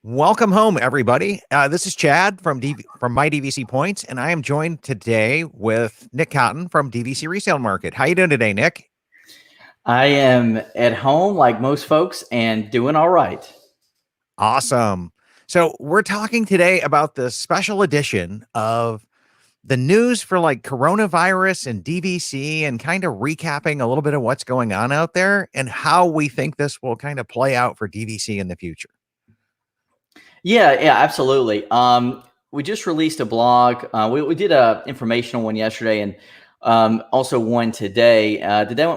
Welcome home, everybody. This is Chad from My DVC Points, and I am joined today with Nick Cotton from DVC Resale Market. How you doing today, Nick? I am at home like most folks and doing all right. Awesome. So we're talking today about the special edition of the news for like coronavirus and DVC and kind of recapping a little bit of what's going on out there and how we think this will kind of play out for DVC in the future. Yeah, absolutely. We just released a blog. We did a informational one yesterday and also one today.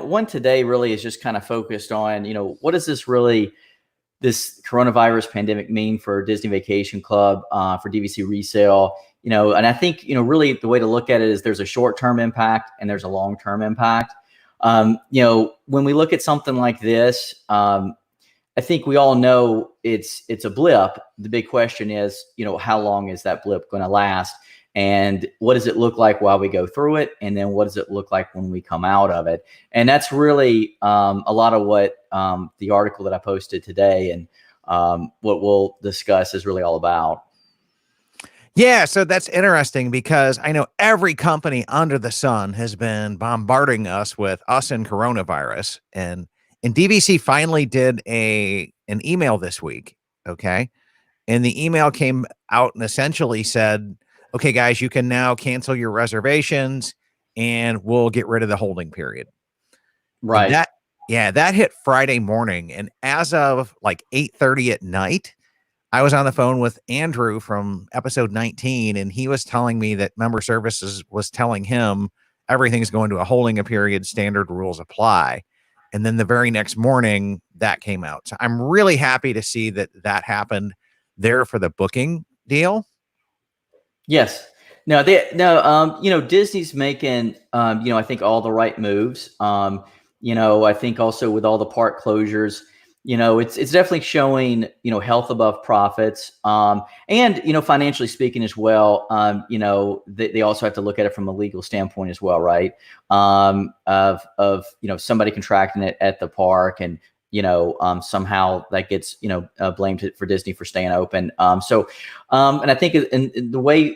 One today really is just kind of focused on, what does this coronavirus pandemic mean for Disney Vacation Club, for DVC Resale? And I think, really the way to look at it is there's a short-term impact and there's a long-term impact. When we look at something like this, I think we all know it's a blip. The big question is, how long is that blip going to last? And what does it look like while we go through it? And then what does it look like when we come out of it? And that's really a lot of what the article that I posted today and what we'll discuss is really all about. Yeah, so that's interesting because I know every company under the sun has been bombarding us with us and coronavirus, and DVC finally did an email this week, okay? And the email came out and essentially said, "Okay, guys, you can now cancel your reservations, and we'll get rid of the holding period." Right. That hit Friday morning, and as of like 8:30 at night, I was on the phone with Andrew from episode 19, and he was telling me that member services was telling him everything's going to a holding a period, standard rules apply. And then the very next morning that came out. So I'm really happy to see that happened there for the booking deal. Yes. Disney's making, I think all the right moves. I think also with all the park closures, it's definitely showing, health above profits. And, financially speaking as well, they also have to look at it from a legal standpoint as well, right? Of somebody contracting it at the park and, somehow that gets, blamed for Disney for staying open. And I think in the way,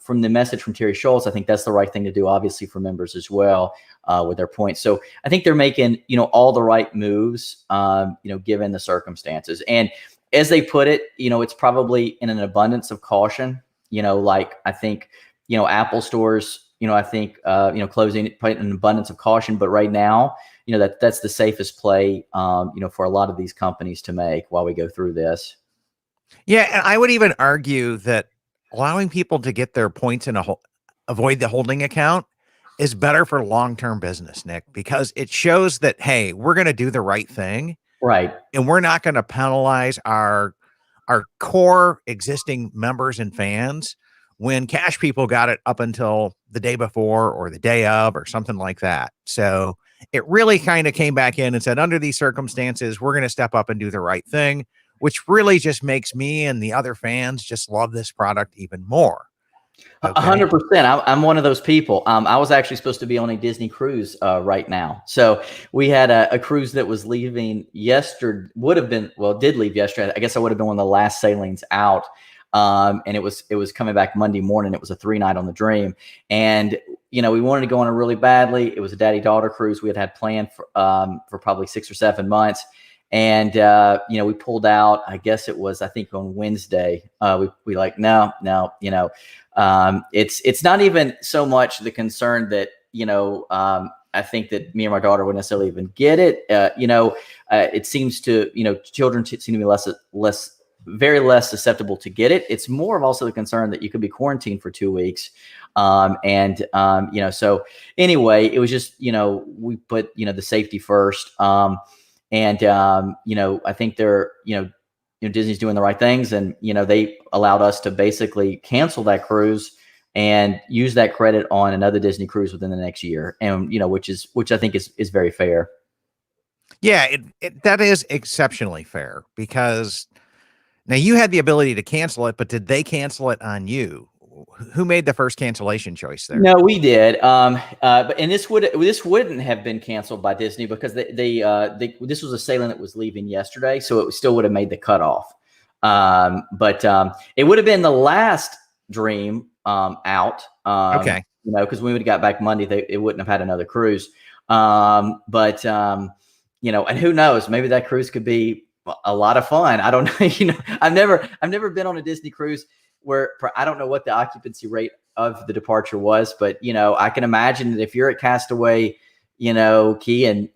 from the message from Terry Schultz, I think that's the right thing to do, obviously for members as well, with their points. So I think they're making, all the right moves, given the circumstances. And as they put it, it's probably in an abundance of caution, like I think, Apple stores, I think, closing probably in an abundance of caution, but right now, that's the safest play, for a lot of these companies to make while we go through this. Yeah. And I would even argue that allowing people to get their points in avoid the holding account is better for long-term business, Nick, because it shows that, hey, we're going to do the right thing. Right. And we're not going to penalize our core existing members and fans when cash people got it up until the day before or the day of or something like that. So it really kind of came back in and said, under these circumstances, we're going to step up and do the right thing, which really just makes me and the other fans just love this product even more. 100%. I'm one of those people. I was actually supposed to be on a Disney cruise right now. So we had a cruise that was leaving yesterday, did leave yesterday. I guess I would have been one of the last sailings out. And it was coming back Monday morning. It was a 3-night on the Dream. And, we wanted to go on it really badly. It was a daddy-daughter cruise we had planned for probably 6 or 7 months. And, we pulled out, I think on Wednesday, we like, no, it's not even so much the concern that, I think that me and my daughter wouldn't necessarily even get it. It seems to, children seem to be very less susceptible to get it. It's more of also the concern that you could be quarantined for 2 weeks. So anyway, it was just, we put, the safety first. I think they're, Disney's doing the right things, and, they allowed us to basically cancel that cruise and use that credit on another Disney cruise within the next year. And, which I think is very fair. Yeah, that is exceptionally fair because now you had the ability to cancel it, but did they cancel it on you? Who made the first cancellation choice there? No, we did. This wouldn't have been canceled by Disney because this was a sailing that was leaving yesterday, so it still would have made the cutoff. But it would have been the last dream out, Okay. because we would have got back Monday, it wouldn't have had another cruise. And who knows, maybe that cruise could be a lot of fun. I don't know. I've never been on a Disney cruise where I don't know what the occupancy rate of the departure was, but I can imagine that if you're at Castaway, Key, and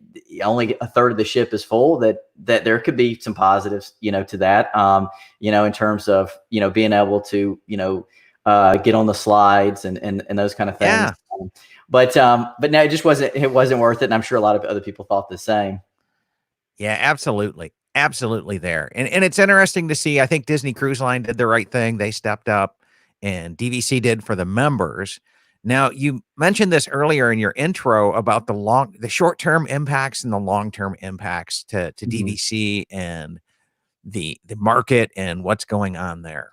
only a third of the ship is full, that there could be some positives, to that, in terms of, being able to, get on the slides and those kind of things. Yeah. But no, it wasn't worth it. And I'm sure a lot of other people thought the same. Yeah, absolutely. Absolutely there. And it's interesting to see. I think Disney Cruise Line did the right thing. They stepped up, and DVC did for the members. Now, you mentioned this earlier in your intro about the short-term impacts and the long-term impacts to DVC and the market and what's going on there.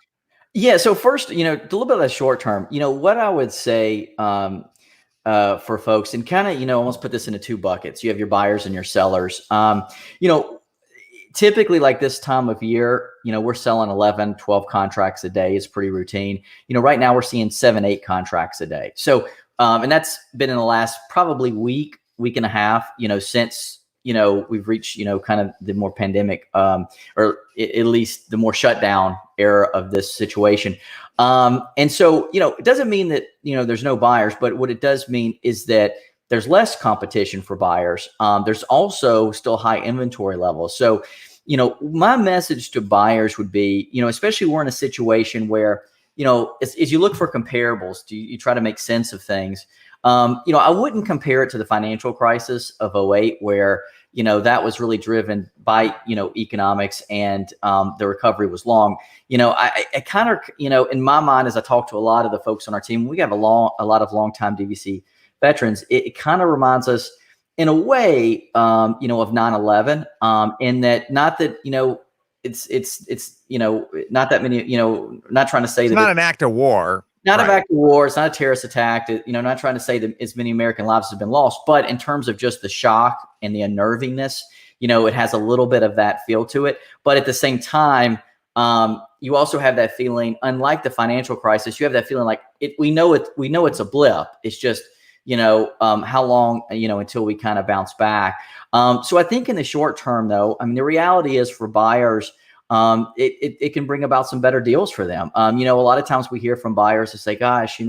Yeah. So first, a little bit of that short term, what I would say, for folks, and kind of, almost put this into two buckets. You have your buyers and your sellers. Typically like this time of year, we're selling 11, 12 contracts a day. It's pretty routine. Right now we're seeing 7, 8 contracts a day. So, and that's been in the last probably week and a half, since, we've reached, kind of the more pandemic, or at least the more shutdown era of this situation. And so, it doesn't mean that, there's no buyers, but what it does mean is that there's less competition for buyers. There's also still high inventory levels. So, my message to buyers would be, especially we're in a situation where, as you look for comparables, you try to make sense of things. I wouldn't compare it to the financial crisis of 2008, where, that was really driven by, economics, and the recovery was long. I kind of, in my mind, as I talk to a lot of the folks on our team, we have a lot of longtime DVC veterans. It kind of reminds us in a way, of 9/11, in that, not that, it's, not that many, not trying to say it's that not an act of war. Not an act of war. It's not a terrorist attack. Not trying to say that as many American lives have been lost, but in terms of just the shock and the unnervingness, it has a little bit of that feel to it. But at the same time, you also have that feeling, unlike the financial crisis, you have that feeling like we know it's a blip. It's just, how long, until we kind of bounce back. So I think in the short term, though, the reality is for buyers, it can bring about some better deals for them. A lot of times we hear from buyers to say, gosh,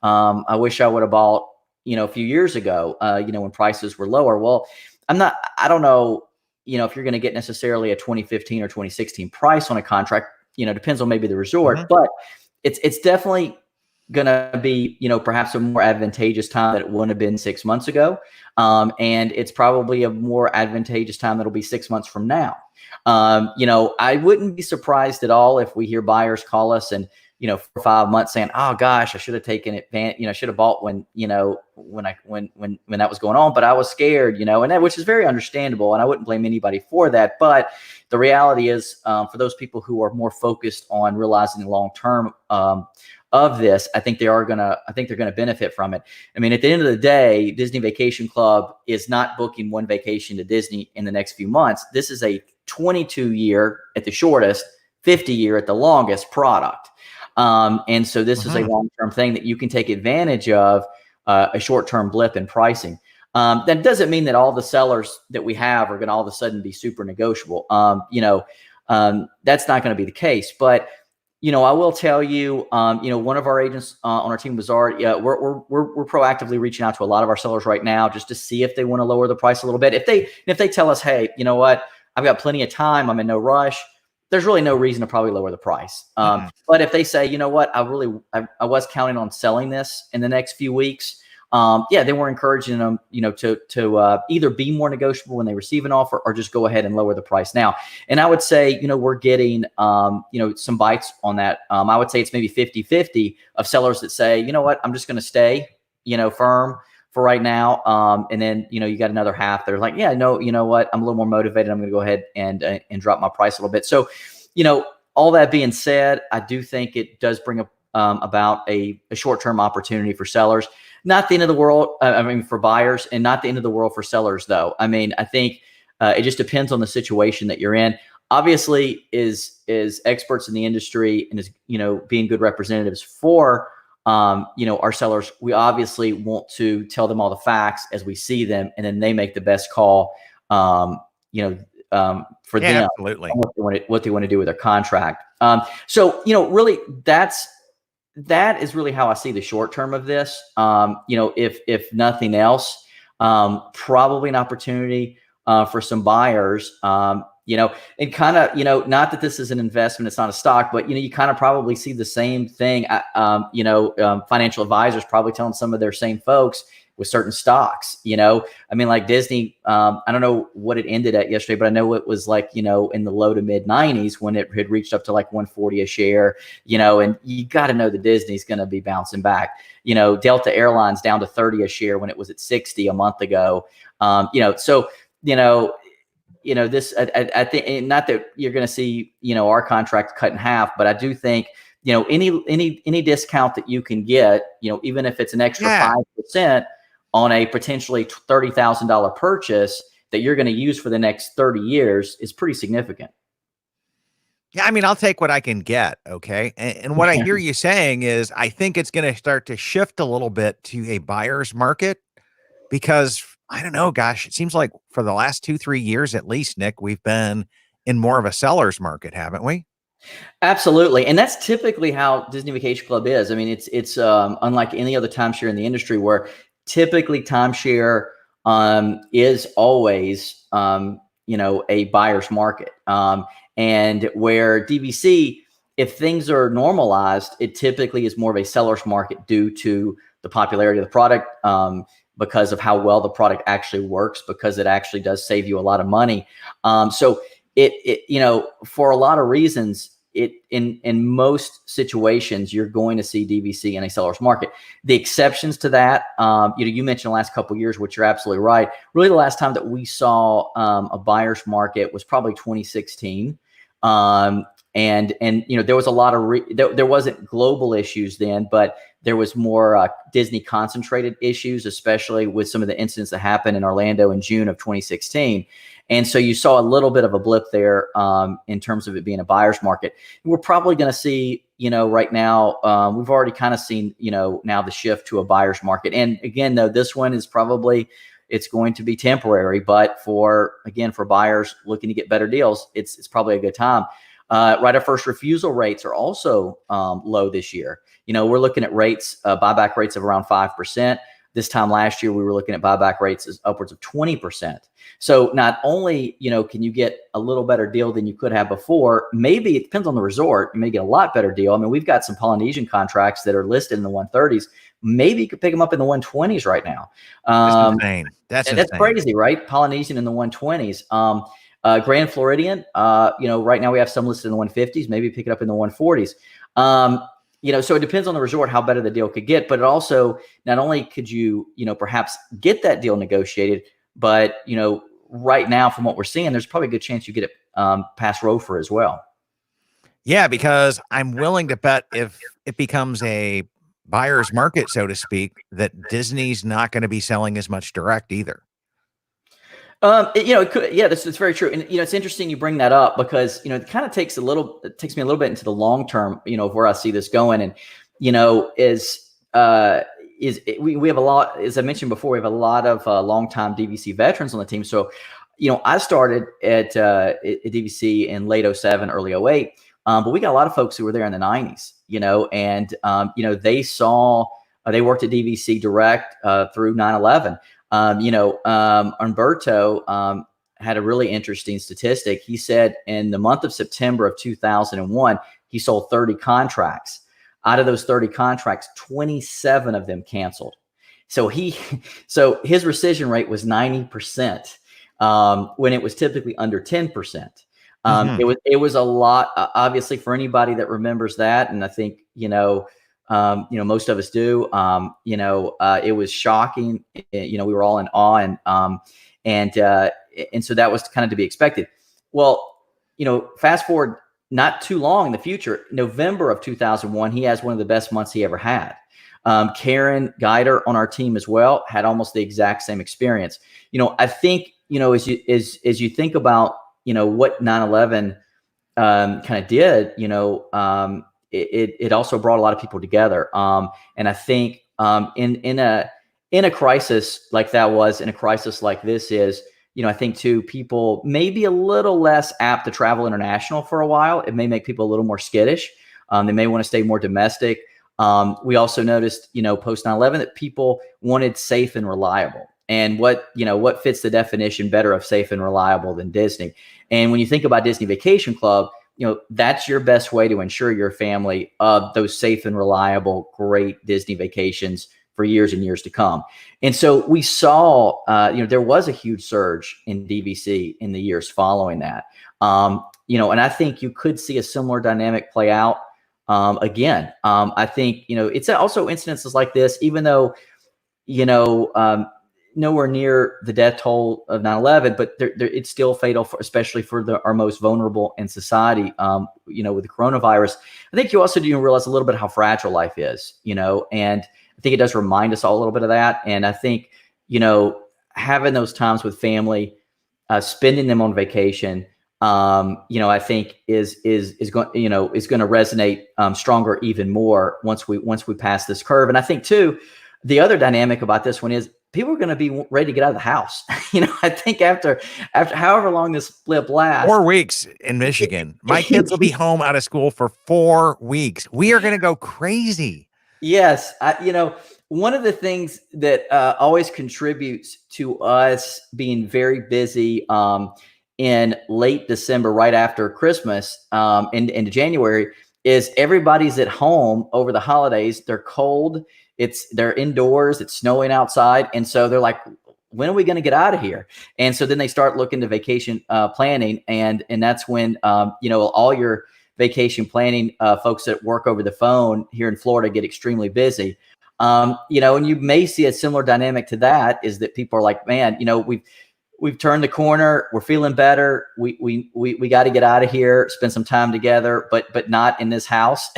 I wish I would have bought, a few years ago, when prices were lower. Well, I don't know, if you're going to get necessarily a 2015 or 2016 price on a contract, depends on maybe the resort, but it's definitely going to be, perhaps a more advantageous time that it wouldn't have been 6 months ago. And it's probably a more advantageous time that'll be 6 months from now. I wouldn't be surprised at all if we hear buyers call us and, 4 or 5 months saying, oh gosh, I should have taken advantage, I should have bought when that was going on, but I was scared, and that, which is very understandable. And I wouldn't blame anybody for that. But the reality is, for those people who are more focused on realizing the long-term, of this, I think they're going to benefit from it. At the end of the day, Disney Vacation Club is not booking one vacation to Disney in the next few months. This is a 22-year at the shortest, 50-year at the longest product. And so this is a long-term thing that you can take advantage of, a short-term blip in pricing. That doesn't mean that all the sellers that we have are going to all of a sudden be super negotiable. That's not going to be the case. But I will tell you, one of our agents on our team, Bizarre, we're proactively reaching out to a lot of our sellers right now just to see if they want to lower the price a little bit. If they tell us, hey, you know what, I've got plenty of time, I'm in no rush, there's really no reason to probably lower the price. But if they say, you know what, I was counting on selling this in the next few weeks, then we're encouraging them, to either be more negotiable when they receive an offer, or just go ahead and lower the price now. And I would say, we're getting, some bites on that. I would say it's maybe 50-50 of sellers that say, you know what, I'm just going to stay, firm for right now. And then, you got another half that are like, yeah, no, you know what, I'm a little more motivated, I'm going to go ahead and drop my price a little bit. So, all that being said, I do think it does bring about a short-term opportunity for sellers. Not the end of the world, for buyers, and not the end of the world for sellers, though. I think it just depends on the situation that you're in. obviously is experts in the industry and is, being good representatives for, our sellers. We obviously want to tell them all the facts as we see them, and then they make the best call, for Yeah, them, absolutely. what they want to do with their contract. So, really that is really how I see the short term of this. If nothing else, probably an opportunity for some buyers. And kind of, not that this is an investment, it's not a stock, but you kind of probably see the same thing. Financial advisors probably telling some of their same folks with certain stocks. I mean, like Disney. I don't know what it ended at yesterday, but I know it was like in the low to mid 90s when it had reached up to like 140 a share. And you got to know that Disney's going to be bouncing back. Delta Airlines down to 30 a share when it was at 60 a month ago. This, I think, not that you're going to see, our contract cut in half, but I do think, any discount that you can get, even if it's an extra 5% on a potentially $30,000 purchase that you're going to use for the next 30 years is pretty significant. Yeah, I mean, I'll take what I can get. Okay. And what I hear you saying is I think it's going to start to shift a little bit to a buyer's market because I don't know, gosh, it seems like for the last 2-3 years, at least, Nick, we've been in more of a seller's market, haven't we? Absolutely. And that's typically how Disney Vacation Club is. I mean, it's unlike any other timeshare in the industry where typically timeshare is always, a buyer's market. And where DVC, if things are normalized, it typically is more of a seller's market due to the popularity of the product, because of how well the product actually works, because it actually does save you a lot of money. So for a lot of reasons, in most situations, you're going to see DVC in a seller's market. The exceptions to that, you mentioned the last couple of years, which you're absolutely right. Really, the last time that we saw a buyer's market was probably 2016. And there was a lot of there wasn't global issues then, but there was more Disney concentrated issues, especially with some of the incidents that happened in Orlando in June of 2016. And so you saw a little bit of a blip there in terms of it being a buyer's market. We're probably going to see, right now, we've already kind of seen, now the shift to a buyer's market. And again, though, this one is probably, it's going to be temporary, but for buyers looking to get better deals, it's probably a good time. Right of first refusal rates are also low this year. We're looking at rates, buyback rates of around 5%. This time last year, we were looking at buyback rates as upwards of 20%. So not only, can you get a little better deal than you could have before, maybe it depends on the resort. You may get a lot better deal. I mean, we've got some Polynesian contracts that are listed in the 130s. Maybe you could pick them up in the 120s right now. That's insane. That's crazy, right? Polynesian in the 120s. Grand Floridian, right now we have some listed in the 150s. Maybe pick it up in the 140s. So it depends on the resort how better the deal could get, but it also not only could you, perhaps get that deal negotiated, but right now from what we're seeing, there's probably a good chance you get it past ROFR as well. Yeah, because I'm willing to bet if it becomes a buyer's market, so to speak, that Disney's not going to be selling as much direct either. It could, yeah, that's very true. And, it's interesting you bring that up because, it kind of takes me a little bit into the long term, of where I see this going. And, we have a lot, as I mentioned before, we have a lot of longtime DVC veterans on the team. So, I started at DVC in late 07, early 08. But we got a lot of folks who were there in the 90s, and, they worked at DVC direct through 9/11. Umberto had a really interesting statistic. He said in the month of September of 2001, he sold 30 contracts. Out of those 30 contracts, 27 of them canceled. So his rescission rate was 90%, when it was typically under 10%. It was a lot, obviously, for anybody that remembers that. And I think, most of us do. It was shocking. We were all in awe, and so that was kind of to be expected. Well, fast forward not too long in the future, November of 2001, he has one of the best months he ever had. Karen Geider on our team as well had almost the exact same experience. I think, as you think about, what 9/11 kind of did, it also brought a lot of people together. And I think in a crisis like that was, in a crisis like this is, I think too, people may be a little less apt to travel international for a while. It may make people a little more skittish. They may want to stay more domestic. We also noticed, post 9/11 that people wanted safe and reliable. And what fits the definition better of safe and reliable than Disney? And when you think about Disney Vacation Club, that's your best way to ensure your family of those safe and reliable, great Disney vacations for years and years to come. And so we saw, there was a huge surge in DVC in the years following that. And I think you could see a similar dynamic play out again. I think, it's also instances like this, even though, nowhere near the death toll of 9/11, but it's still fatal, especially for our most vulnerable in society, with the coronavirus. I think you also do realize a little bit how fragile life is, and I think it does remind us all a little bit of that. And I think, having those times with family, spending them on vacation, I think is going to resonate stronger even more once we pass this curve. And I think too, the other dynamic about this one is people are going to be ready to get out of the house. I think after however long this blip lasts, 4 weeks in Michigan, my kids will be home out of school for 4 weeks. We are going to go crazy. Yes. One of the things that always contributes to us being very busy in late December, right after Christmas, into January, is everybody's at home over the holidays. They're cold. They're indoors. It's snowing outside. And so they're like, when are we going to get out of here? And so then they start looking to vacation planning. And that's when, all your vacation planning folks that work over the phone here in Florida get extremely busy. And you may see a similar dynamic to that, is that people are like, man, we've turned the corner. We're feeling better. We got to get out of here, spend some time together, but not in this house.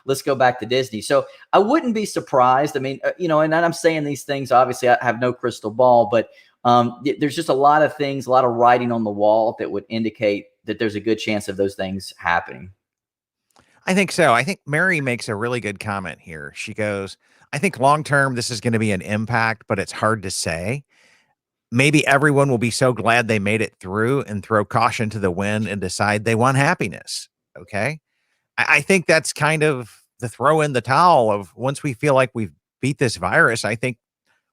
Let's go back to Disney. So I wouldn't be surprised. I mean, and I'm saying these things, obviously I have no crystal ball, but there's just a lot of things, a lot of writing on the wall that would indicate that there's a good chance of those things happening. I think so. I think Mary makes a really good comment here. She goes, I think long-term, this is going to be an impact, but it's hard to say. Maybe everyone will be so glad they made it through and throw caution to the wind and decide they want happiness. Okay. I think that's kind of the throw in the towel of, once we feel like we've beat this virus, I think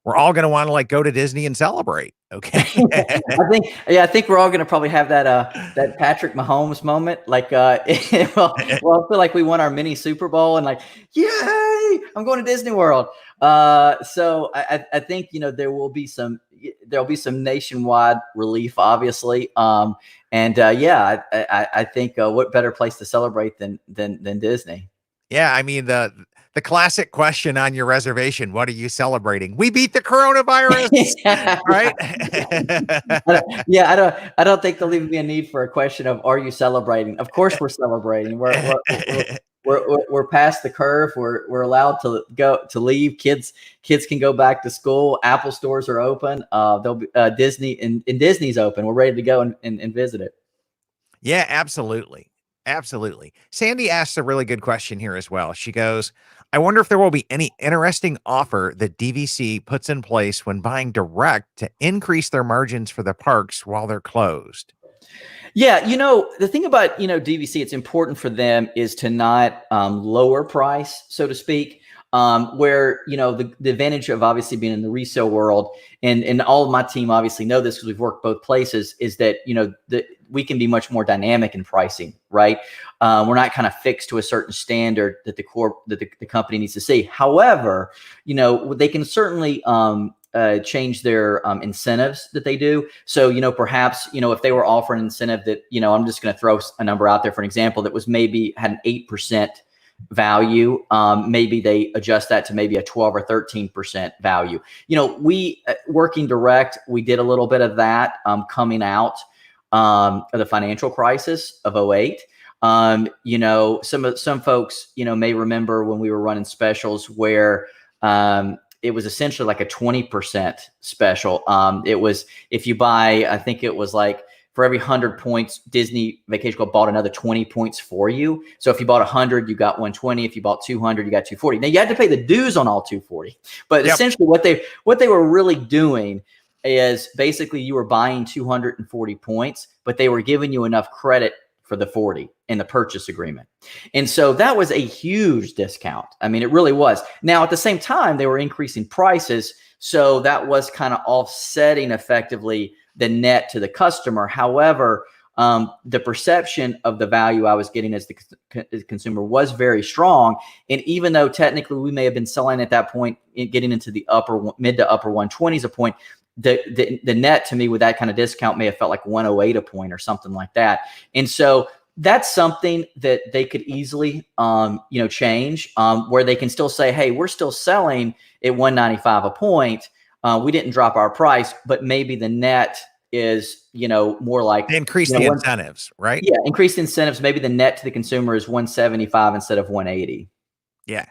we're all going to want to go to Disney and celebrate. Okay. I think we're all going to probably have that Patrick Mahomes moment. We'll feel like we won our mini Super Bowl and yay, I'm going to Disney World. So I think, there'll be some nationwide relief, obviously. I think what better place to celebrate than Disney? Yeah. I mean, the classic question on your reservation, what are you celebrating? We beat the coronavirus, right? I don't think there'll even be a need for a question of, are you celebrating? Of course we're celebrating. We're past the curve. We're allowed to leave. Kids can go back to school. Apple stores are open. There'll be Disney and Disney's open. We're ready to go and visit it. Yeah, absolutely. Absolutely. Sandy asks a really good question here as well. She goes, I wonder if there will be any interesting offer that DVC puts in place when buying direct to increase their margins for the parks while they're closed. Yeah, the thing about, DVC, it's important for them is to not lower price, so to speak. Where, the advantage of obviously being in the resale world, and all of my team obviously know this because we've worked both places, is that, we can be much more dynamic in pricing, right? We're not kind of fixed to a certain standard that the company needs to see. However, they can certainly change their incentives that they do. So, perhaps, if they were offering an incentive that, I'm just going to throw a number out there for an example, that was maybe had an 8% value, maybe they adjust that to maybe a 12 or 13% value. We working direct, we did a little bit of that coming out of the financial crisis of 2008. Some folks, may remember when we were running specials where it was essentially like a 20% special. It was, if you buy, I think it was for every 100 points, Disney Vacation Club bought another 20 points for you. So if you bought 100, you got 120. If you bought 200, you got 240. Now you had to pay the dues on all 240. But essentially what they were really doing is basically you were buying 240 points, but they were giving you enough credit for the 40 in the purchase agreement. And so that was a huge discount. I mean, it really was. Now, at the same time, they were increasing prices. So that was kind of offsetting effectively the net to the customer. However, the perception of the value I was getting as the consumer was very strong. And even though technically we may have been selling at that point, getting into the mid to upper 120s a point, the net to me with that kind of discount may have felt like 108 a point or something like that. And so that's something that they could easily, change, where they can still say, hey, we're still selling at 195 a point. We didn't drop our price, but maybe the net is, more like increase the incentives, right? Yeah. Increase the incentives. Maybe the net to the consumer is 175 instead of 180. Yeah.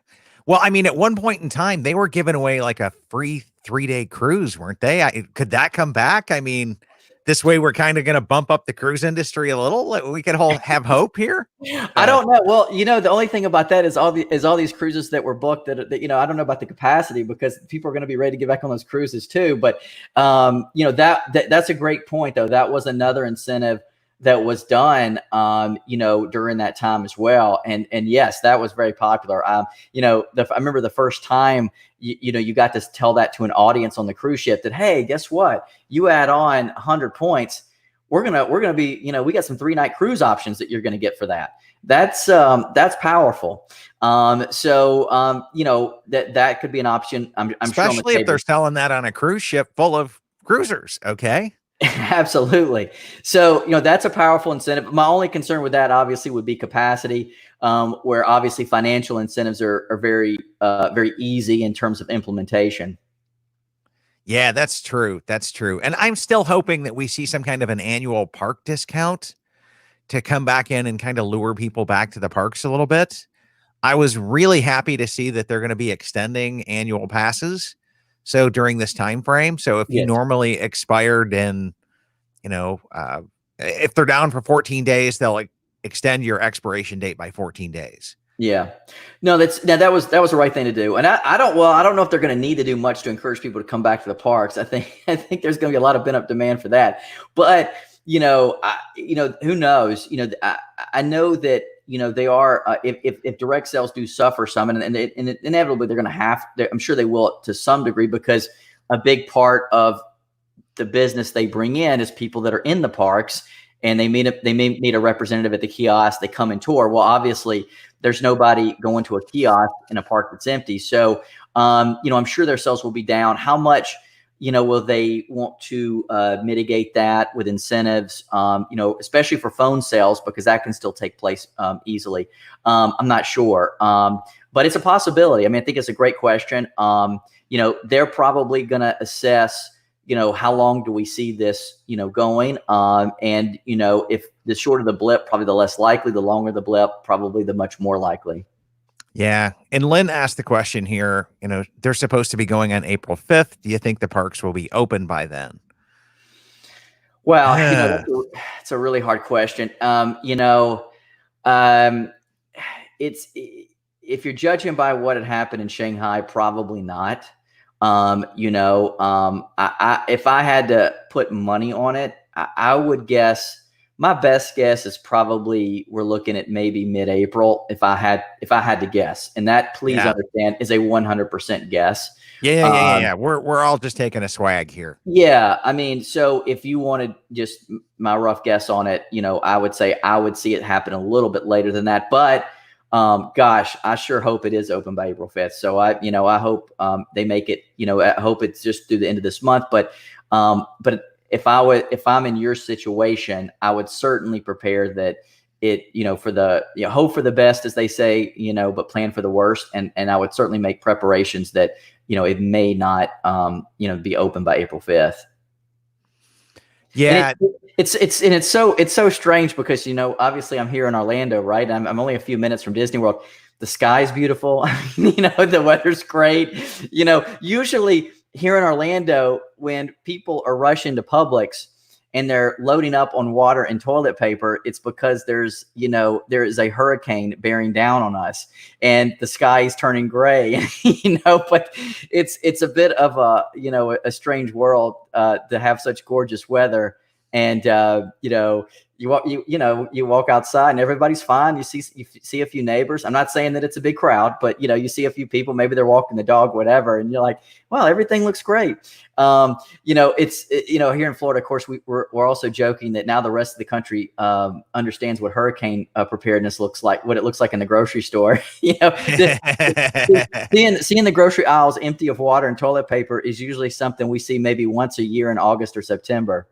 Well, I mean, at one point in time, they were giving away like a free 3-day cruise, weren't they? Could that come back? I mean, this way we're kind of going to bump up the cruise industry a little. We could have hope here. I don't know. Well, the only thing about that is all these cruises that were booked that I don't know about the capacity, because people are going to be ready to get back on those cruises too. But that's a great point though. That was another incentive that was done, during that time as well. And yes, that was very popular. I remember the first time, you got to tell that to an audience on the cruise ship that, hey, guess what? You add on 100 points. We're going to be, we got some 3-night cruise options that you're going to get for that. That's powerful. That could be an option. I'm especially sure if they're selling that on a cruise ship full of cruisers. Okay. Absolutely. So, that's a powerful incentive. My only concern with that obviously would be capacity, where obviously financial incentives are very, very easy in terms of implementation. Yeah, that's true. That's true. And I'm still hoping that we see some kind of an annual park discount to come back in and kind of lure people back to the parks a little bit. I was really happy to see that they're going to be extending annual passes. So during this time frame, so if you normally expired in, if they're down for 14 days, they'll extend your expiration date by 14 days. Yeah, no, that was the right thing to do. And I don't know if they're going to need to do much to encourage people to come back to the parks. I think there's going to be a lot of pent up demand for that. But who knows? I know that they are. If direct sales do suffer some, and inevitably they're going to have. I'm sure they will to some degree, because a big part of the business they bring in is people that are in the parks, and they may meet a representative at the kiosk. They come and tour. Well, obviously, there's nobody going to a kiosk in a park that's empty. So, I'm sure their sales will be down. How much, will they want to mitigate that with incentives, especially for phone sales, because that can still take place easily. I'm not sure, but it's a possibility. I mean, I think it's a great question. They're probably going to assess, how long do we see this, going? And, if the shorter the blip, probably the less likely, the longer the blip, probably the much more likely. Yeah. And Lynn asked the question here, they're supposed to be going on April 5th. Do you think the parks will be open by then? Well, it's a really hard question. It's, if you're judging by what had happened in Shanghai, probably not. If I had to put money on it, I would guess, my best guess is probably we're looking at maybe mid-April if I had to guess. And that, please understand, is a 100% guess. Yeah. We're all just taking a swag here. Yeah. I mean, so if you wanted just my rough guess on it, I would say I would see it happen a little bit later than that. But gosh, I sure hope it is open by April 5th. So I hope they make it, I hope it's just through the end of this month. But if I'm in your situation, I would certainly prepare that it, for the, hope for the best, as they say, but plan for the worst. And I would certainly make preparations that, it may not, be open by April 5th. Yeah. It's so strange because, obviously I'm here in Orlando, right? I'm only a few minutes from Disney World. The sky's beautiful. The weather's great. Usually here in Orlando, when people are rushing to Publix, and they're loading up on water and toilet paper, it's because there is a hurricane bearing down on us and the sky is turning gray, but it's a bit of a strange world to have such gorgeous weather. And, you walk outside and everybody's fine. You see a few neighbors. I'm not saying that it's a big crowd, but you see a few people, maybe they're walking the dog, whatever. And you're like, well, everything looks great. It's here in Florida, of course, we're also joking that now the rest of the country understands what hurricane preparedness looks like, what it looks like in the grocery store. Seeing the grocery aisles empty of water and toilet paper is usually something we see maybe once a year in August or September.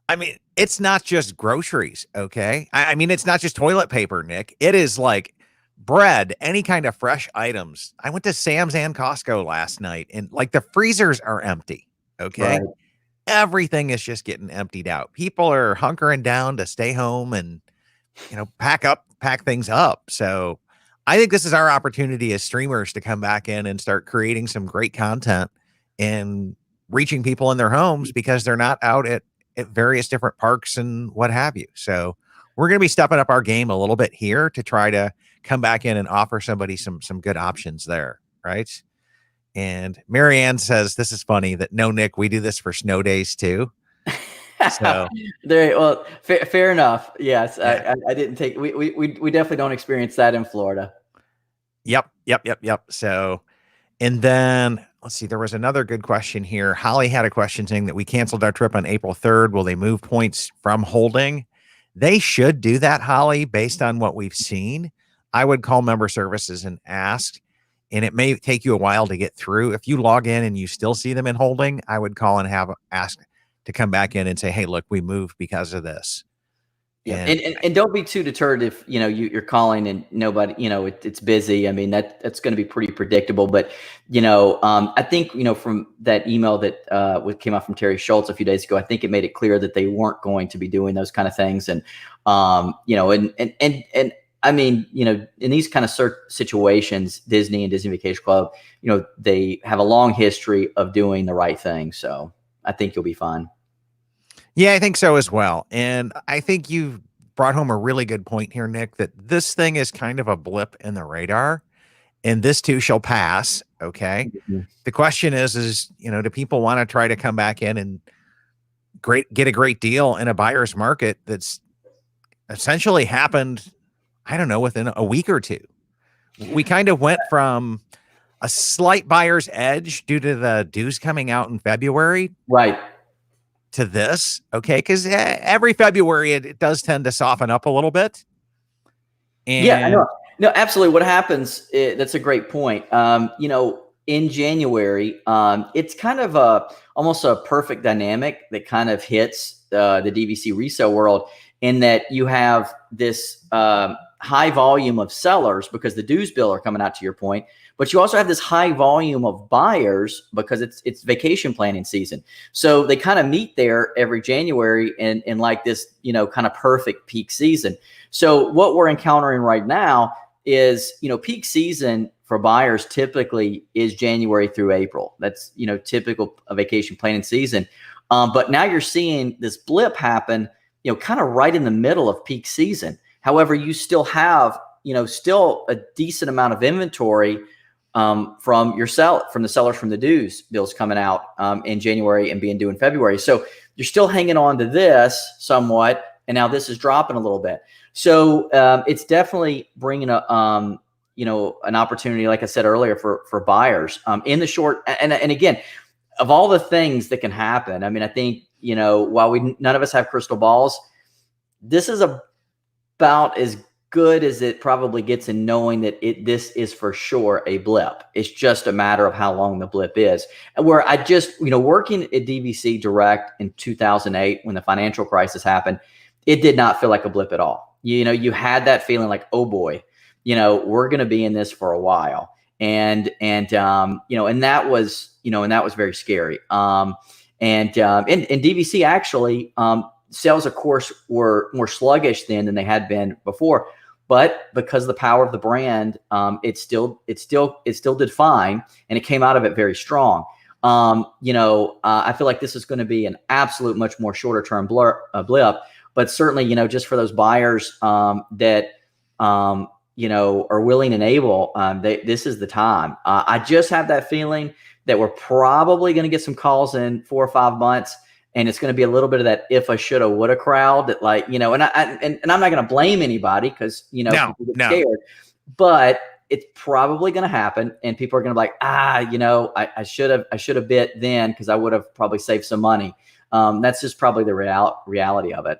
I mean, it's not just groceries, okay? I mean, it's not just toilet paper, Nick. It is like bread, any kind of fresh items. I went to Sam's and Costco last night, and like the freezers are empty, okay? Right. Everything is just getting emptied out. People are hunkering down to stay home and, pack things up. So I think this is our opportunity as streamers to come back in and start creating some great content and reaching people in their homes because they're not out at various different parks and what have you. So we're going to be stepping up our game a little bit here to try to come back in and offer somebody some good options there. Right. And Marianne says, this is funny that no, Nick, we do this for snow days too. So fair enough. Yes. Yeah. I didn't take, we definitely don't experience that in Florida. Yep. So, and then let's see, there was another good question here. Holly had a question saying that we canceled our trip on April 3rd. Will they move points from holding? They should do that, Holly, based on what we've seen. I would call member services and ask, and it may take you a while to get through. If you log in and you still see them in holding, I would call and ask to come back in and say, hey, look, we moved because of this. Yeah, and don't be too deterred if you're calling and nobody, it's busy. I mean that's going to be pretty predictable. But I think from that email that came out from Terry Schultz a few days ago, I think it made it clear that they weren't going to be doing those kind of things. And and I mean in these kind of situations, Disney and Disney Vacation Club, they have a long history of doing the right thing. So I think you'll be fine. Yeah, I think so as well. And I think you've brought home a really good point here, Nick, that this thing is kind of a blip in the radar and this too shall pass. Okay. Mm-hmm. The question is, do people want to try to come back in and get a great deal in a buyer's market that's essentially happened, I don't know, within a week or two? We kind of went from a slight buyer's edge due to the dues coming out in February. Right. To this, okay, because every February it does tend to soften up a little bit. And yeah, I know. No, absolutely. What happens? That's a great point. In January, it's kind of almost a perfect dynamic that kind of hits the DVC resale world in that you have this high volume of sellers because the dues bill are coming out, to your point. But you also have this high volume of buyers because it's vacation planning season. So they kind of meet there every January in like this, kind of perfect peak season. So what we're encountering right now is, peak season for buyers typically is January through April. That's, typical vacation planning season. But now you're seeing this blip happen, kind of right in the middle of peak season. However, you still have, still a decent amount of inventory from the sellers from the dues bills coming out in January and being due in February. So you're still hanging on to this somewhat, and now this is dropping a little bit. So it's definitely bringing an opportunity, like I said earlier, for buyers in the short. And again, of all the things that can happen, I mean, I think while none of us have crystal balls, this is about as good as it probably gets in knowing that this is for sure a blip. It's just a matter of how long the blip is. And where I just, working at DVC Direct in 2008 when the financial crisis happened, it did not feel like a blip at all. You had that feeling like, oh boy, we're going to be in this for a while. And that was very scary. And DVC actually, sales, of course, were more sluggish then than they had been before. But because of the power of the brand, it still did fine, and it came out of it very strong. I feel like this is going to be an absolute much more shorter term blip, but certainly, just for those buyers that, are willing and able, this is the time. I just have that feeling that we're probably going to get some calls in 4 or 5 months. And it's going to be a little bit of that if I shoulda, woulda crowd that and I'm not going to blame anybody because, people get scared, but it's probably going to happen. And people are going to be like, I should have bit then because I would have probably saved some money. That's just probably the reality of it.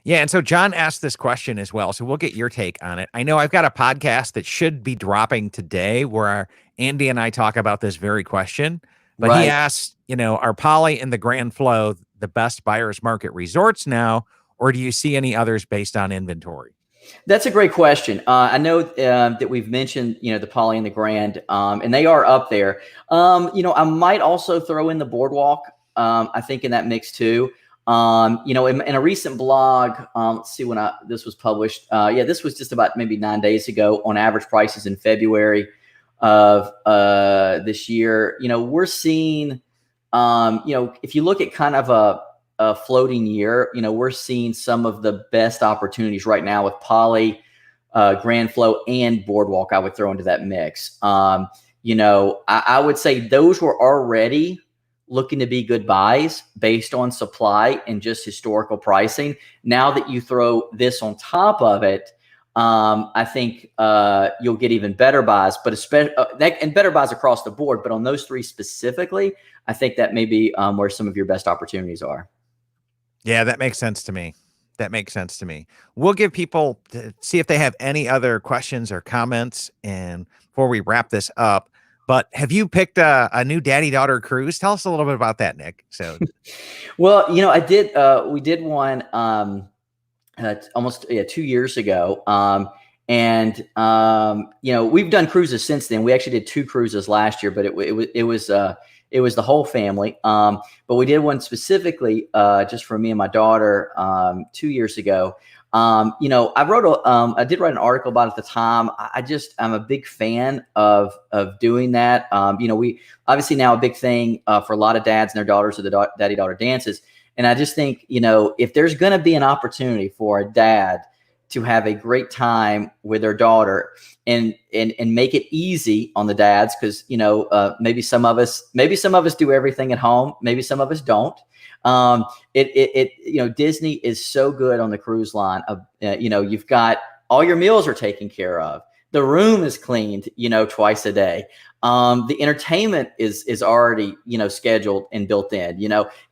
Yeah. And so John asked this question as well. So we'll get your take on it. I know I've got a podcast that should be dropping today where Andy and I talk about this very question. But Right. he asked, are Poly and the Grand Flow the best buyer's market resorts now, or do you see any others based on inventory? That's a great question. I know that we've mentioned, the Poly and the Grand, and they are up there. I might also throw in the Boardwalk, I think, in that mix too. In a recent blog, let's see when this was published. This was just about maybe 9 days ago on average prices in February of this year. We're seeing, if you look at kind of a floating year, we're seeing some of the best opportunities right now with Poly, Grand Flow, and Boardwalk. I would throw into that mix. I would say those were already looking to be good buys based on supply and just historical pricing. Now that you throw this on top of it, I think you'll get even better buys, but especially and better buys across the board. But on those three specifically, I think that may be where some of your best opportunities are. Yeah, that makes sense to me. We'll give people to see if they have any other questions or comments, and before we wrap this up. But have you picked a new daddy-daughter cruise? Tell us a little bit about that, Nick. So, well, I did. We did one almost 2 years ago, we've done cruises since then. We actually did 2 cruises last year, but it was the whole family. But we did one specifically just for me and my daughter 2 years ago. I did write an article about it at the time. I'm a big fan of doing that. We obviously now a big thing for a lot of dads and their daughters are the daddy-daughter dances. And I just think, if there's going to be an opportunity for a dad to have a great time with their daughter and make it easy on the dads, because, maybe some of us do everything at home. Maybe some of us don't. Disney is so good on the cruise line of, you've got all your meals are taken care of. The room is cleaned, twice a day. The entertainment is already, scheduled and built in.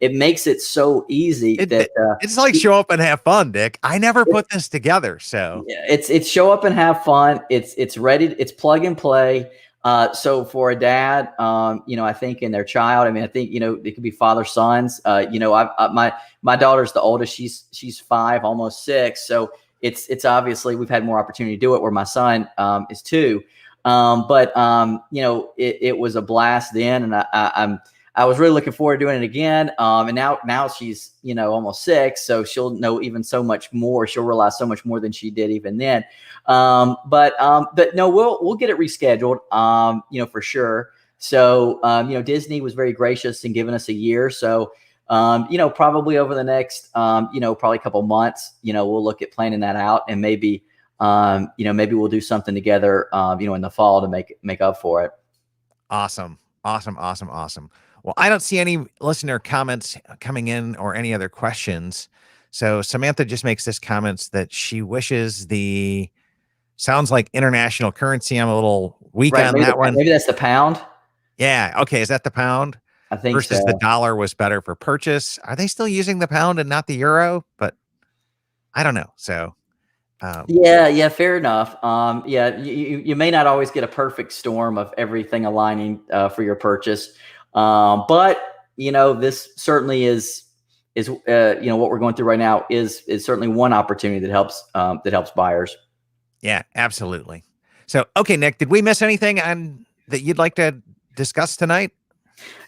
It makes it so easy it's like show up and have fun, Dick. I never put this together, so it's show up and have fun. It's ready. It's plug and play. So for a dad, I think in their child, I think, it could be father sons. My daughter's the oldest. She's 5, almost 6. So it's obviously we've had more opportunity to do it, where my son is 2. It was a blast then, and I was really looking forward to doing it again. And now she's almost 6, so she'll know even so much more. She'll realize so much more than she did even then. But no, we'll get it rescheduled. For sure. So Disney was very gracious in giving us a year. So probably over the next probably a couple months, we'll look at planning that out, and maybe we'll do something together, in the fall to make up for it. Awesome. Well, I don't see any listener comments coming in or any other questions. So Samantha just makes this comments that she wishes sounds like international currency. I'm a little weak on that one. Maybe that's the pound. Yeah. Okay. Is that the pound? I think versus so. The dollar was better for purchase. Are they still using the pound and not the euro? But I don't know. So yeah, fair enough. You may not always get a perfect storm of everything aligning for your purchase. But this certainly is what we're going through right now is certainly one opportunity that helps buyers. Yeah, absolutely. So, okay, Nick, did we miss anything that you'd like to discuss tonight?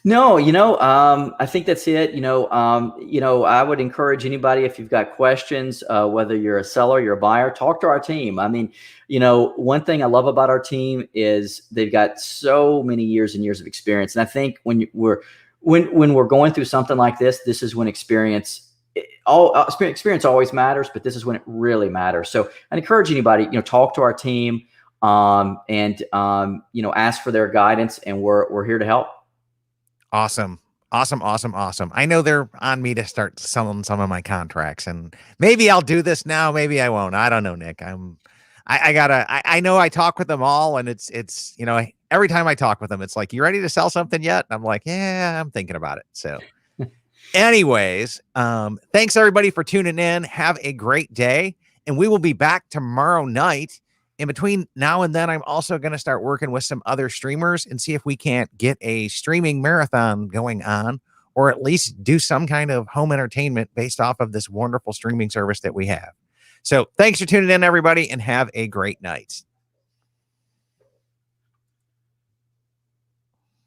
No, I think that's it. I would encourage anybody, if you've got questions, whether you're a seller, you're a buyer, talk to our team. I mean, one thing I love about our team is they've got so many years and years of experience. And I think when we're going through something like this is when experience always matters, but this is when it really matters. So I encourage anybody, talk to our team, and ask for their guidance, and we're here to help. Awesome. Awesome. Awesome. Awesome. I know they're on me to start selling some of my contracts, and maybe I'll do this now. Maybe I won't. I don't know, Nick. I know I talk with them all, and it's, every time I talk with them, it's like, you ready to sell something yet? And I'm like, yeah, I'm thinking about it. So anyways, thanks everybody for tuning in. Have a great day. And we will be back tomorrow night. In between now and then, I'm also going to start working with some other streamers and see if we can't get a streaming marathon going on, or at least do some kind of home entertainment based off of this wonderful streaming service that we have. So thanks for tuning in, everybody, and have a great night.